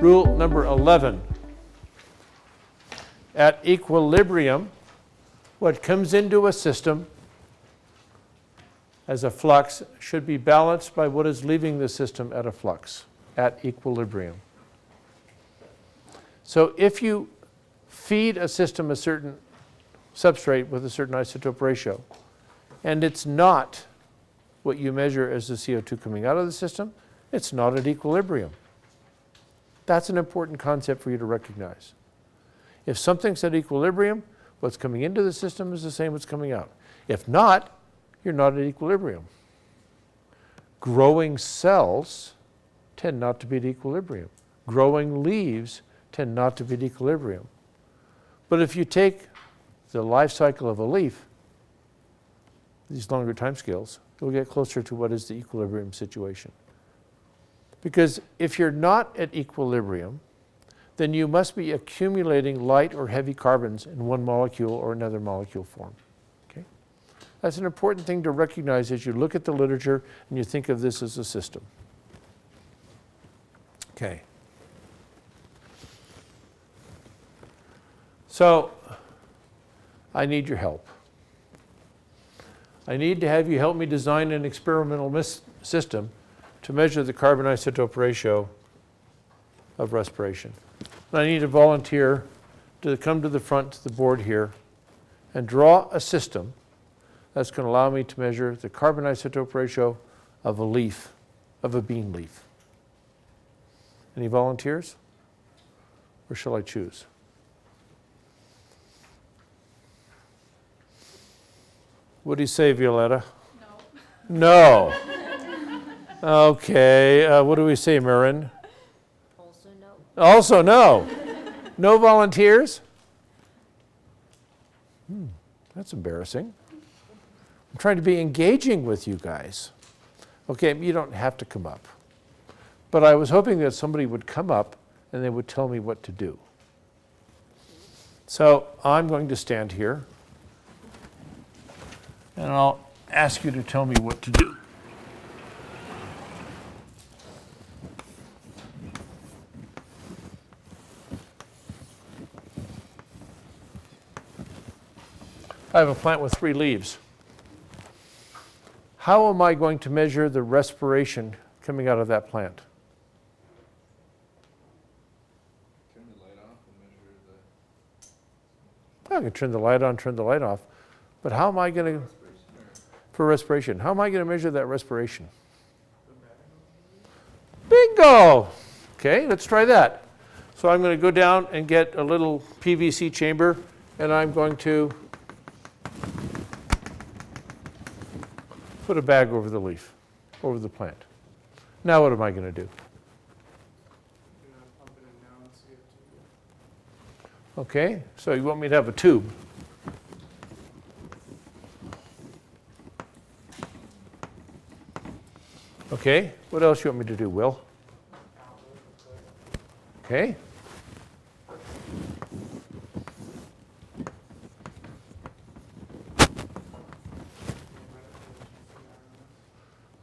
Rule number 11. At equilibrium, what comes into a system as a flux should be balanced by what is leaving the system at a flux, at equilibrium. So if you feed a system a certain substrate with a certain isotope ratio, and it's not what you measure as the CO2 coming out of the system, it's not at equilibrium. That's an important concept for you to recognize. If something's at equilibrium, what's coming into the system is the same as coming out. If not, you're not at equilibrium. Growing cells tend not to be at equilibrium. Growing leaves tend not to be at equilibrium. But if you take the life cycle of a leaf, these longer time scales, you'll get closer to what is the equilibrium situation. Because if you're not at equilibrium, then you must be accumulating light or heavy carbons in one molecule or another molecule form. Okay? That's an important thing to recognize as you look at the literature and you think of this as a system. Okay. So, I need your help. I need to have you help me design an experimental system to measure the carbon isotope ratio of respiration. And I need a volunteer to come to the front to the board here and draw a system that's going to allow me to measure the carbon isotope ratio of a leaf, of a bean leaf. Any volunteers? Or shall I choose? What do you say, Violetta? No. No. Okay. What do we say, Marin? Also no. Also no. No volunteers? That's embarrassing. I'm trying to be engaging with you guys. Okay, you don't have to come up. But I was hoping that somebody would come up and they would tell me what to do. So I'm going to stand here and I'll ask you to tell me what to do. I have a plant with 3 leaves. How am I going to measure the respiration coming out of that plant? Turn the light off and measure the... I can turn the light on, turn the light off. But how am I going to, for respiration, how am I going to measure that respiration? Bingo! Okay, let's try that. So I'm going to go down and get a little PVC chamber, and I'm going to put a bag over the leaf, over the plant. Now what am I going to do? Okay, so you want me to have a tube. Okay, what else you want me to do, Will? Okay.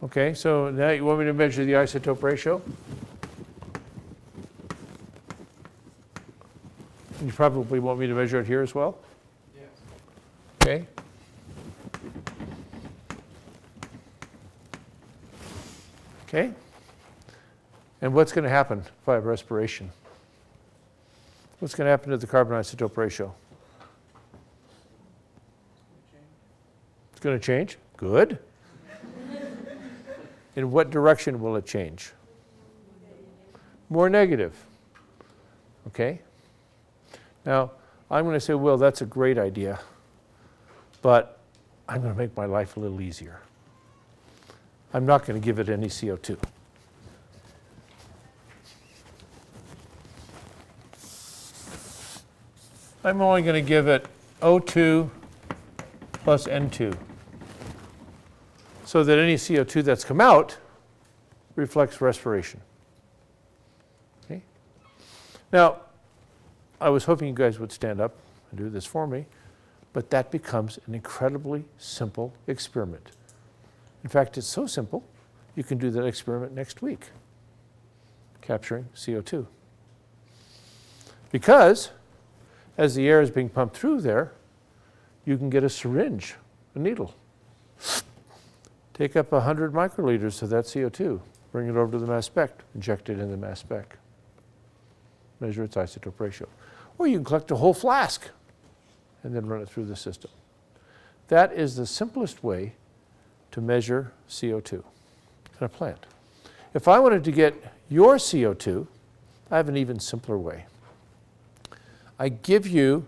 Okay, so now you want me to measure the isotope ratio? You probably want me to measure it here as well? Yes. Okay. Okay. And what's going to happen if I have respiration? What's going to happen to the carbon isotope ratio? It's going to change? Good. In what direction will it change? More negative. Okay? Now, I'm going to say, Will, that's a great idea, but I'm going to make my life a little easier. I'm not going to give it any CO2. I'm only going to give it O2 plus N2, so that any CO2 that's come out reflects respiration. Okay? Now, I was hoping you guys would stand up and do this for me, but that becomes an incredibly simple experiment. In fact, it's so simple, you can do that experiment next week, capturing CO2. Because as the air is being pumped through there, you can get a syringe, a needle. Take up 100 microliters of that CO2, bring it over to the mass spec, inject it in the mass spec, measure its isotope ratio. Or you can collect a whole flask and then run it through the system. That is the simplest way to measure CO2 in a plant. If I wanted to get your CO2, I have an even simpler way. I give you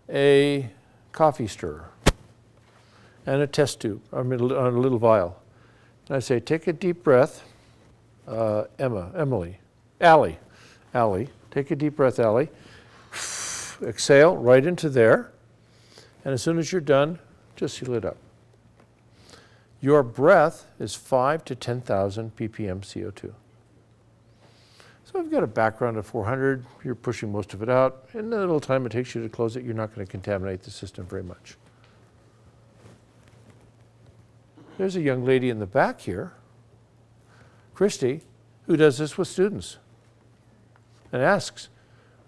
a coffee stirrer and a test tube, a little vial. And I say, take a deep breath, Allie, take a deep breath, Allie. Exhale right into there. And as soon as you're done, just seal it up. Your breath is 5 to 10,000 ppm CO2. So I've got a background of 400, you're pushing most of it out. In the little time it takes you to close it, you're not going to contaminate the system very much. There's a young lady in the back here, Christy, who does this with students and asks,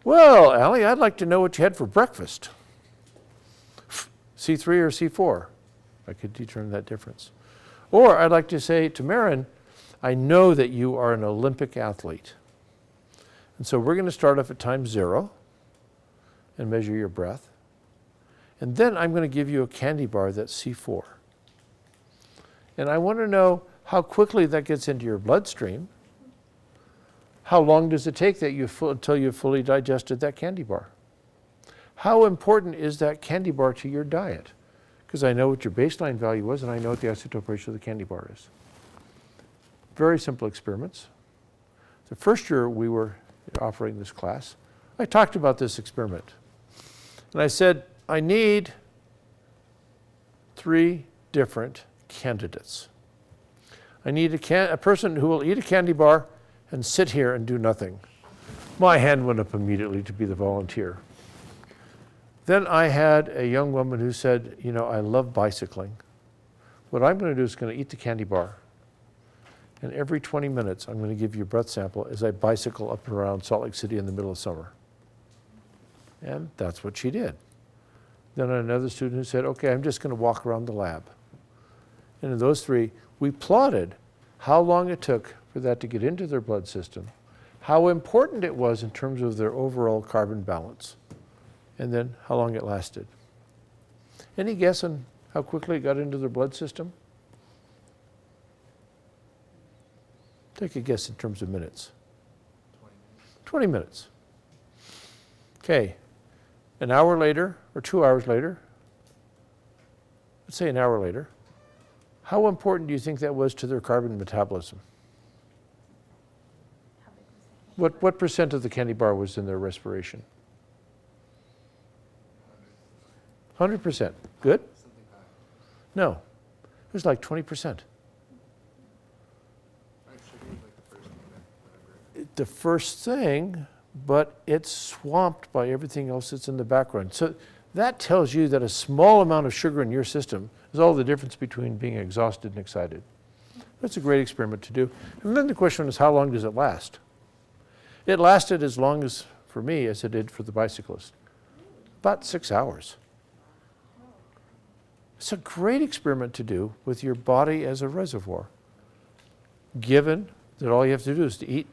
well, Allie, I'd like to know what you had for breakfast. C3 or C4? I could determine that difference. Or I'd like to say to Marin, I know that you are an Olympic athlete. And so we're going to start off at time 0 and measure your breath. And then I'm going to give you a candy bar that's C4. And I want to know how quickly that gets into your bloodstream. How long does it take that until you've fully digested that candy bar? How important is that candy bar to your diet? Because I know what your baseline value was and I know what the isotope ratio of the candy bar is. Very simple experiments. The first year we were offering this class, I talked about this experiment. And I said, I need 3 different candidates. I need a person who will eat a candy bar and sit here and do nothing. My hand went up immediately to be the volunteer. Then I had a young woman who said, you know, I love bicycling. What I'm going to do is going to eat the candy bar. And every 20 minutes, I'm going to give you a breath sample as I bicycle up and around Salt Lake City in the middle of summer. And that's what she did. Then another student who said, okay, I'm just going to walk around the lab. And in those 3, we plotted how long it took for that to get into their blood system, how important it was in terms of their overall carbon balance, and then how long it lasted. Any guess on how quickly it got into their blood system? Take a guess in terms of minutes. 20 minutes. Okay, an hour later or 2 hours later, let's say an hour later, how important do you think that was to their carbon metabolism? What percent of the candy bar was in their respiration? 100%. Good? No, it was like 20%. The first thing, but it's swamped by everything else that's in the background. So that tells you that a small amount of sugar in your system is all the difference between being exhausted and excited. That's a great experiment to do. And then the question is, how long does it last? It lasted as long as, for me, as it did for the bicyclist. About 6 hours. It's a great experiment to do with your body as a reservoir, given that all you have to do is to eat.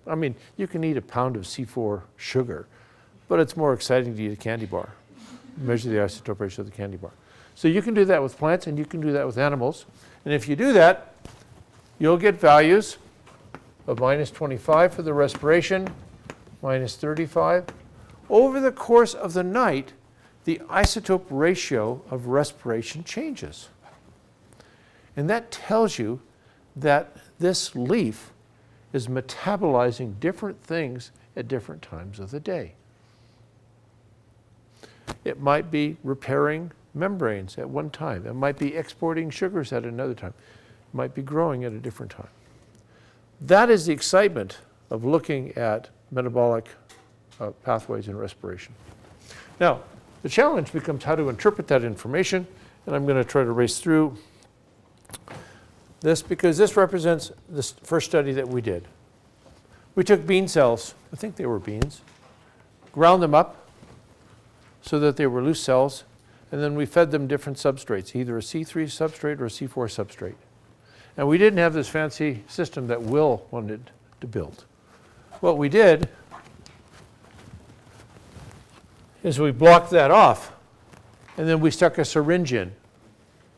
I mean, you can eat a pound of C4 sugar, but it's more exciting to eat a candy bar. Measure the isotope ratio of the candy bar. So you can do that with plants and you can do that with animals. And if you do that, you'll get values of minus 25 for the respiration, minus 35. Over the course of the night, the isotope ratio of respiration changes. And that tells you that this leaf is metabolizing different things at different times of the day. It might be repairing membranes at one time. It might be exporting sugars at another time. It might be growing at a different time. That is the excitement of looking at metabolic pathways in respiration. Now, the challenge becomes how to interpret that information, and I'm going to try to race through this because this represents the first study that we did. We took bean cells, I think they were beans, ground them up so that they were loose cells, and then we fed them different substrates, either a C3 substrate or a C4 substrate. And we didn't have this fancy system that Will wanted to build. What we did is we blocked that off, and then we stuck a syringe in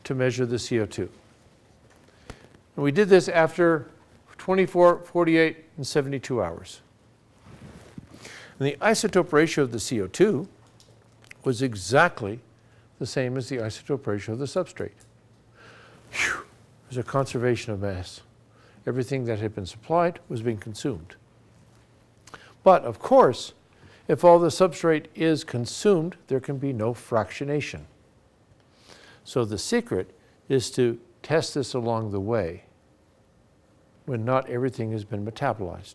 to measure the CO2. And we did this after 24, 48, and 72 hours. And the isotope ratio of the CO2 was exactly the same as the isotope ratio of the substrate. Whew. It was a conservation of mass. Everything that had been supplied was being consumed. But of course, if all the substrate is consumed, there can be no fractionation. So the secret is to test this along the way when not everything has been metabolized.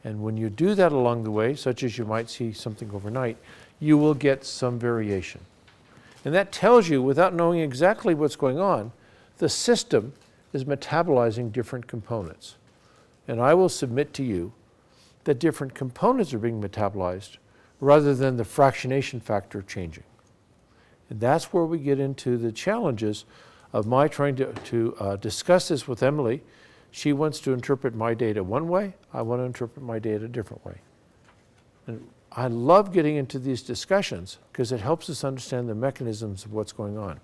And when you do that along the way, such as you might see something overnight, you will get some variation. And that tells you, without knowing exactly what's going on, the system is metabolizing different components. And I will submit to you that different components are being metabolized rather than the fractionation factor changing. And that's where we get into the challenges of my trying to discuss this with Emily. She wants to interpret my data one way. I want to interpret my data a different way. And I love getting into these discussions because it helps us understand the mechanisms of what's going on.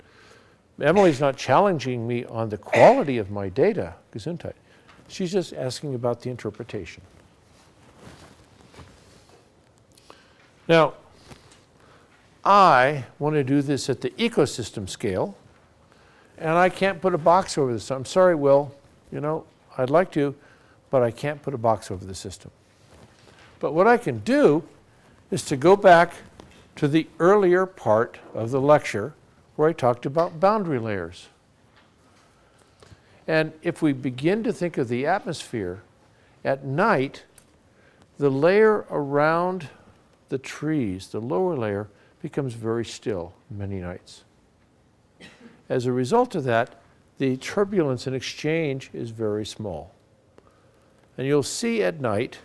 Emily's not challenging me on the quality of my data, Gesundheit. She's just asking about the interpretation. Now, I want to do this at the ecosystem scale, and I can't put a box over this. I'm sorry, Will. You know, I'd like to, but I can't put a box over the system. But what I can do is to go back to the earlier part of the lecture where I talked about boundary layers. And if we begin to think of the atmosphere, at night, the layer around the trees, the lower layer, becomes very still many nights. As a result of that, the turbulence in exchange is very small. And you'll see at night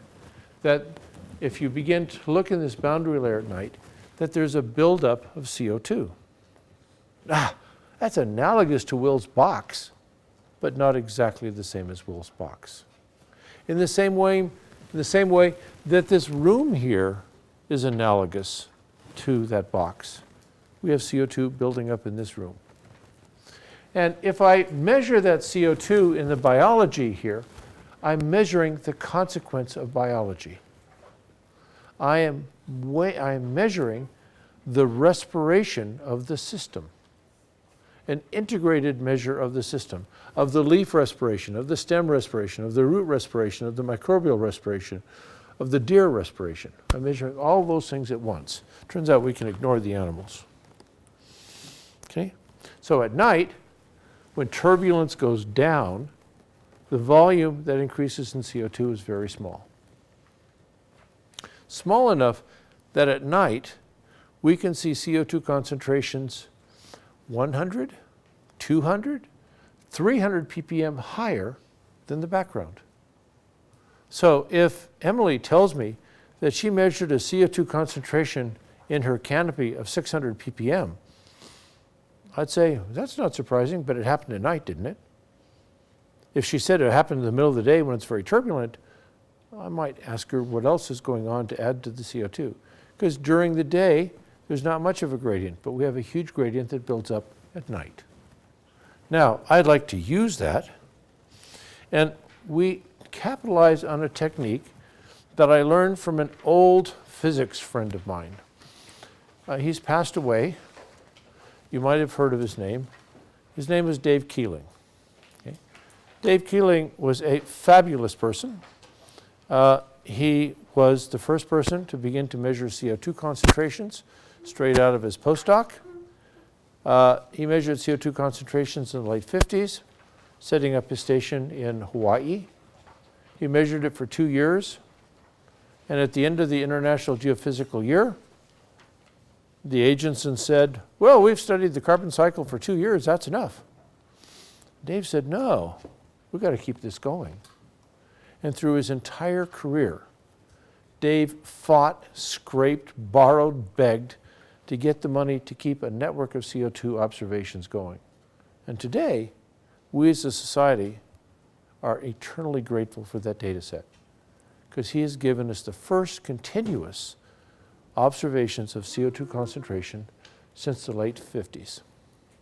that if you begin to look in this boundary layer at night, that there's a buildup of CO2. That's analogous to Will's box, but not exactly the same as Will's box. In the same way that this room here is analogous to that box. We have CO2 building up in this room. And if I measure that CO2 in the biology here, I'm measuring the consequence of biology. I am measuring the respiration of the system, an integrated measure of the system, of the leaf respiration, of the stem respiration, of the root respiration, of the microbial respiration, of the deer respiration. I'm measuring all those things at once. Turns out we can ignore the animals. Okay? So at night, when turbulence goes down, the volume that increases in CO2 is very small. Small enough that at night, we can see CO2 concentrations 100, 200, 300 ppm higher than the background. So if Emily tells me that she measured a CO2 concentration in her canopy of 600 ppm, I'd say, that's not surprising, but it happened at night, didn't it? If she said it happened in the middle of the day when it's very turbulent, I might ask her what else is going on to add to the CO2. Because during the day, there's not much of a gradient, but we have a huge gradient that builds up at night. Now, I'd like to use that, and we capitalize on a technique that I learned from an old physics friend of mine. He's passed away. You might have heard of his name. His name was Dave Keeling. Okay? Dave Keeling was a fabulous person. He was the first person to begin to measure CO2 concentrations straight out of his postdoc. He measured CO2 concentrations in the late 50s, setting up his station in Hawaii. He measured it for 2 years, and at the end of the International Geophysical Year, the agency said, well, we've studied the carbon cycle for 2 years, that's enough. Dave said, no, we've got to keep this going. And through his entire career, Dave fought, scraped, borrowed, begged to get the money to keep a network of CO2 observations going. And today, we as a society are eternally grateful for that data set, because he has given us the first continuous observations of CO2 concentration since the late 50s.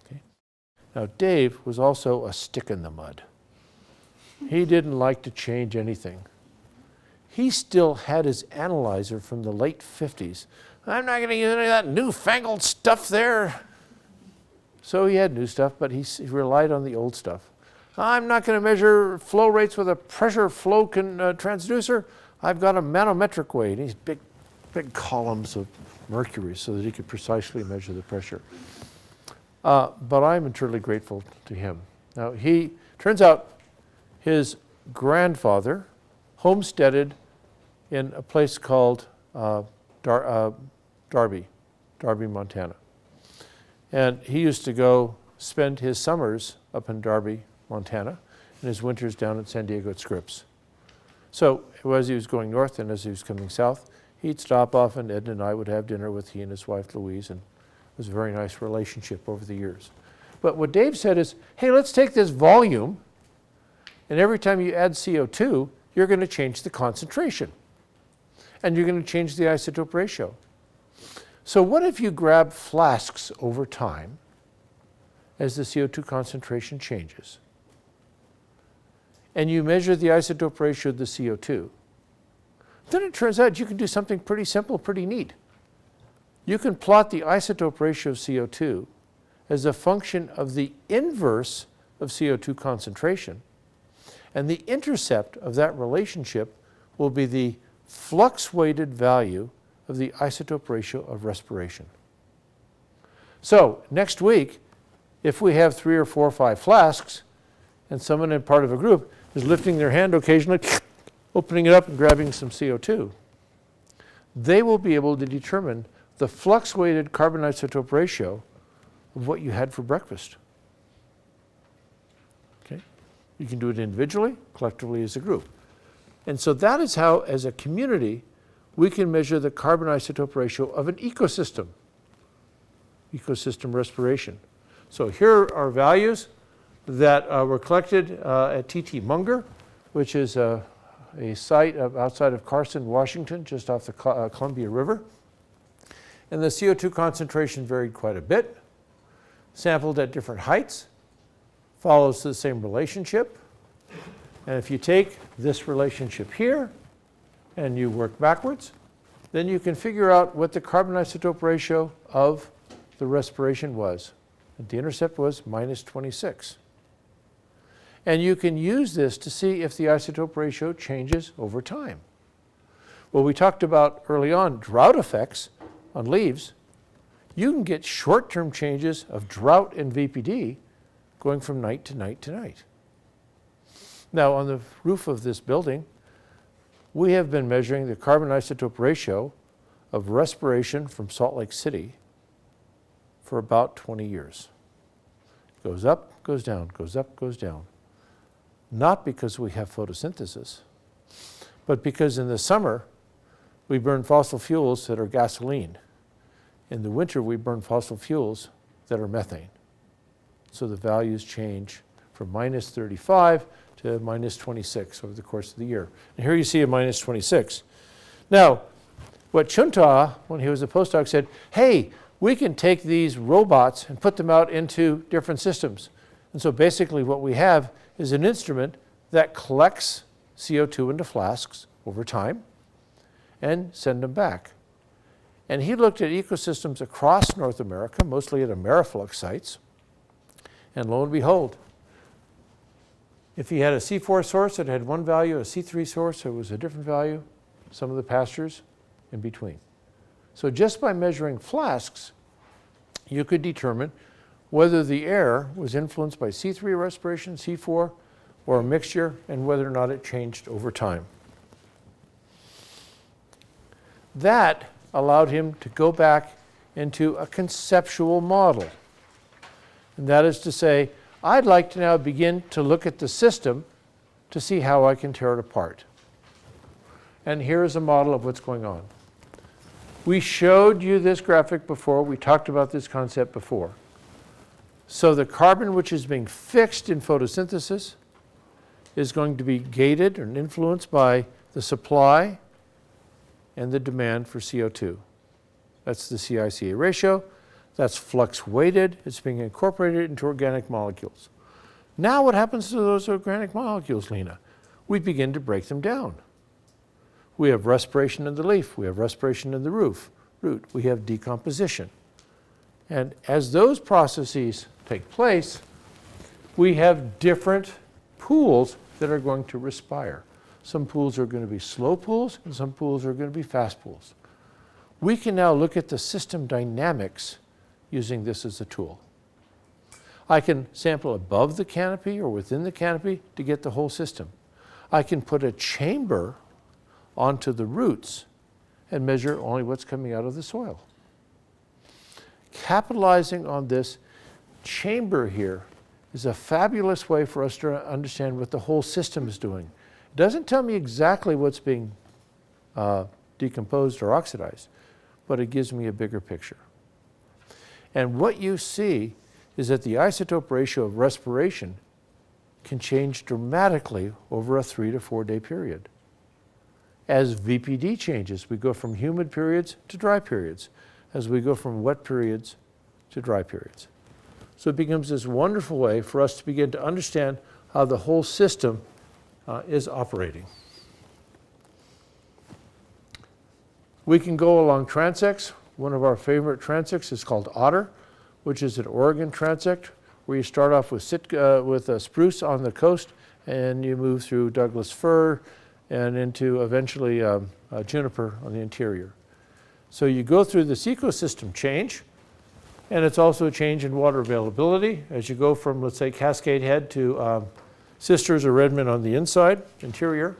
Okay? Now, Dave was also a stick in the mud. He didn't like to change anything. He still had his analyzer from the late 50s. I'm not going to use any of that newfangled stuff there. So he had new stuff, but he relied on the old stuff. I'm not going to measure flow rates with a pressure flow transducer. I've got a manometric way, these big columns of mercury so that he could precisely measure the pressure. But I'm eternally grateful to him. Now, turns out his grandfather homesteaded in a place called Darby, Montana. And he used to go spend his summers up in Darby, Montana, and his winters down at San Diego at Scripps. So as he was going north and as he was coming south, he'd stop off, and Ed and I would have dinner with he and his wife Louise, and it was a very nice relationship over the years. But what Dave said is, hey, let's take this volume, and every time you add CO2, you're going to change the concentration, and you're going to change the isotope ratio. So what if you grab flasks over time as the CO2 concentration changes, and you measure the isotope ratio of the CO2? Then it turns out you can do something pretty simple, pretty neat. You can plot the isotope ratio of CO2 as a function of the inverse of CO2 concentration, and the intercept of that relationship will be the flux-weighted value of the isotope ratio of respiration. So next week, if we have 3 or 4 or 5 flasks, and someone in part of a group is lifting their hand occasionally, opening it up and grabbing some CO2, they will be able to determine the flux-weighted carbon isotope ratio of what you had for breakfast. Okay? You can do it individually, collectively as a group. And so that is how, as a community, we can measure the carbon isotope ratio of an ecosystem respiration. So here are values that were collected at TT Munger, which is a site outside of Carson, Washington, just off the Columbia River. And the CO2 concentration varied quite a bit, sampled at different heights, follows the same relationship. And if you take this relationship here and you work backwards, then you can figure out what the carbon isotope ratio of the respiration was. And the intercept was -26. And you can use this to see if the isotope ratio changes over time. Well, we talked about early on drought effects on leaves. You can get short-term changes of drought and VPD going from night to night to night. Now, on the roof of this building, we have been measuring the carbon isotope ratio of respiration from Salt Lake City for about 20 years. It goes up, goes down, goes up, goes down. Not because we have photosynthesis, but because in the summer, we burn fossil fuels that are gasoline. In the winter, we burn fossil fuels that are methane. So the values change from -35 to -26 over the course of the year. And here you see a -26. Now, what Chinta, when he was a postdoc, said, hey, we can take these robots and put them out into different systems. And so basically what we have is an instrument that collects CO2 into flasks over time and send them back. And he looked at ecosystems across North America, mostly at Ameriflux sites, and lo and behold, if he had a C4 source that had one value, a C3 source that was a different value, some of the pastures in between. So just by measuring flasks, you could determine whether the air was influenced by C3 respiration, C4, or a mixture, and whether or not it changed over time. That allowed him to go back into a conceptual model. And that is to say, I'd like to now begin to look at the system to see how I can tear it apart. And here is a model of what's going on. We showed you this graphic before. We talked about this concept before. So the carbon which is being fixed in photosynthesis is going to be gated and influenced by the supply and the demand for CO2. That's the CI/CA ratio. That's flux weighted. It's being incorporated into organic molecules. Now what happens to those organic molecules, Lena? We begin to break them down. We have respiration in the leaf. We have respiration in the root. We have decomposition. And as those processes take place, we have different pools that are going to respire. Some pools are going to be slow pools, and some pools are going to be fast pools. We can now look at the system dynamics using this as a tool. I can sample above the canopy or within the canopy to get the whole system. I can put a chamber onto the roots and measure only what's coming out of the soil. Capitalizing on this chamber here is a fabulous way for us to understand what the whole system is doing. It doesn't tell me exactly what's being decomposed or oxidized, but it gives me a bigger picture. And what you see is that the isotope ratio of respiration can change dramatically over a 3 to 4 day period. As VPD changes, we go from humid periods to dry periods, as we go from wet periods to dry periods. So it becomes this wonderful way for us to begin to understand how the whole system is operating. We can go along transects. One of our favorite transects is called Otter, which is an Oregon transect, where you start off with a spruce on the coast, and you move through Douglas fir, and into eventually juniper on the interior. So you go through this ecosystem change, and it's also a change in water availability as you go from, let's say, Cascade Head to Sisters or Redmond on the inside, interior.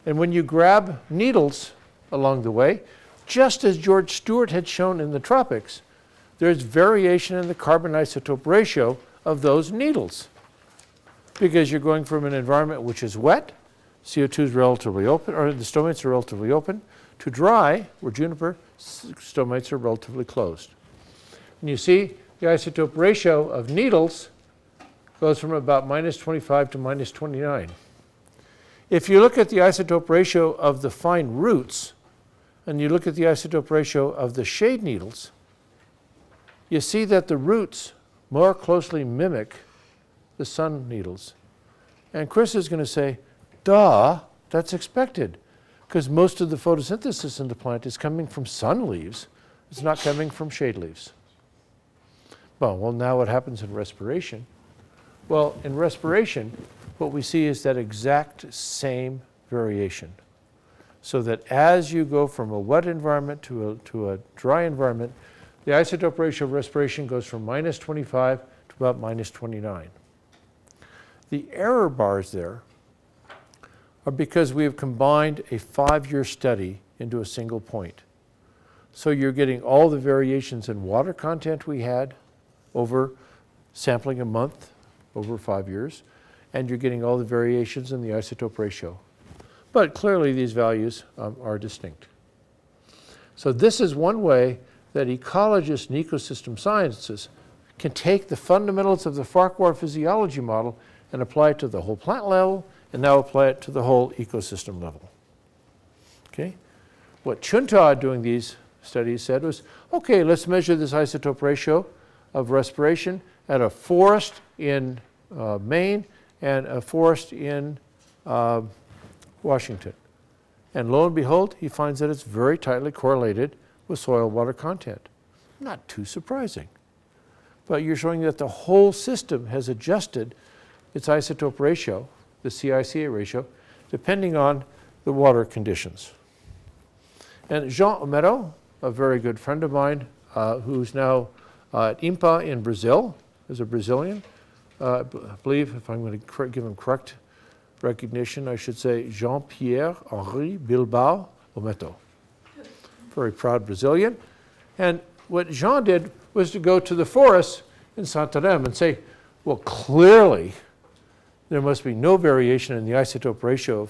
And when you grab needles along the way, just as George Stewart had shown in the tropics, there's variation in the carbon isotope ratio of those needles, because you're going from an environment which is wet, CO2 is relatively open, or the stomates are relatively open, to dry, where juniper stomates are relatively closed. And you see the isotope ratio of needles goes from about -25 to -29. If you look at the isotope ratio of the fine roots, and you look at the isotope ratio of the shade needles, you see that the roots more closely mimic the sun needles. And Chris is going to say, duh, that's expected, because most of the photosynthesis in the plant is coming from sun leaves. It's not coming from shade leaves. Well, now what happens in respiration? Well, in respiration, what we see is that exact same variation. So that as you go from a wet environment to a dry environment, the isotope ratio of respiration goes from -25 to about -29. The error bars there are because we have combined a 5-year study into a single point. So you're getting all the variations in water content we had over sampling a month over 5 years, and you're getting all the variations in the isotope ratio. But clearly these values are distinct. So this is one way that ecologists and ecosystem scientists can take the fundamentals of the Farquhar physiology model and apply it to the whole plant level, and now apply it to the whole ecosystem level. Okay? What Chinta doing these studies said was, okay, let's measure this isotope ratio of respiration at a forest in Maine and a forest in Washington. And lo and behold, he finds that it's very tightly correlated with soil water content. Not too surprising. But you're showing that the whole system has adjusted its isotope ratio, the CI/CA ratio, depending on the water conditions. And Jean Ehleringer, a very good friend of mine, who's now at IMPA in Brazil, is a Brazilian. I believe, if I'm going to give him correct recognition, I should say Jean-Pierre Henri Bilbao Ometo. Very proud Brazilian. And what Jean did was to go to the forest in Santarém and say, well, clearly there must be no variation in the isotope ratio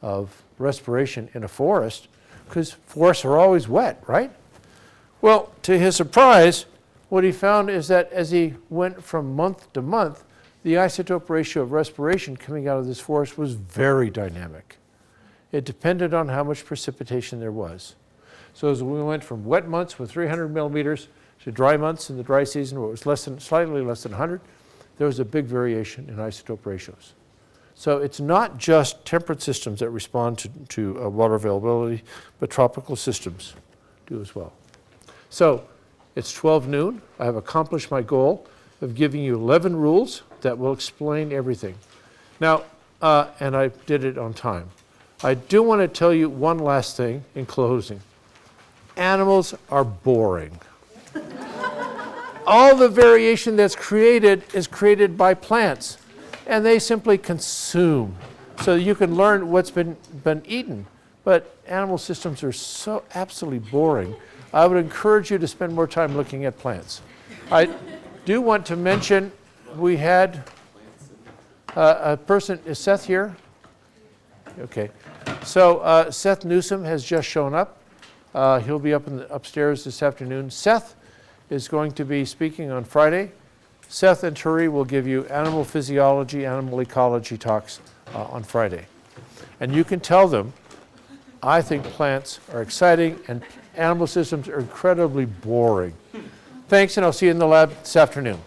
of respiration in a forest, because forests are always wet, right? Well, to his surprise, what he found is that as he went from month to month, the isotope ratio of respiration coming out of this forest was very dynamic. It depended on how much precipitation there was. So as we went from wet months with 300 millimeters to dry months in the dry season where it was slightly less than 100, there was a big variation in isotope ratios. So it's not just temperate systems that respond to water availability, but tropical systems do as well. So it's 12 noon. I have accomplished my goal of giving you 11 rules that will explain everything. Now, and I did it on time. I do want to tell you one last thing in closing. Animals are boring. All the variation that's created is created by plants, and they simply consume. So you can learn what's been eaten, but animal systems are so absolutely boring. I would encourage you to spend more time looking at plants. I do want to mention we had a person, is Seth here? Okay. So Seth Newsom has just shown up. He'll be up upstairs this afternoon. Seth is going to be speaking on Friday. Seth and Turi will give you animal physiology, animal ecology talks on Friday. And you can tell them, I think plants are exciting and animal systems are incredibly boring. Thanks, and I'll see you in the lab this afternoon.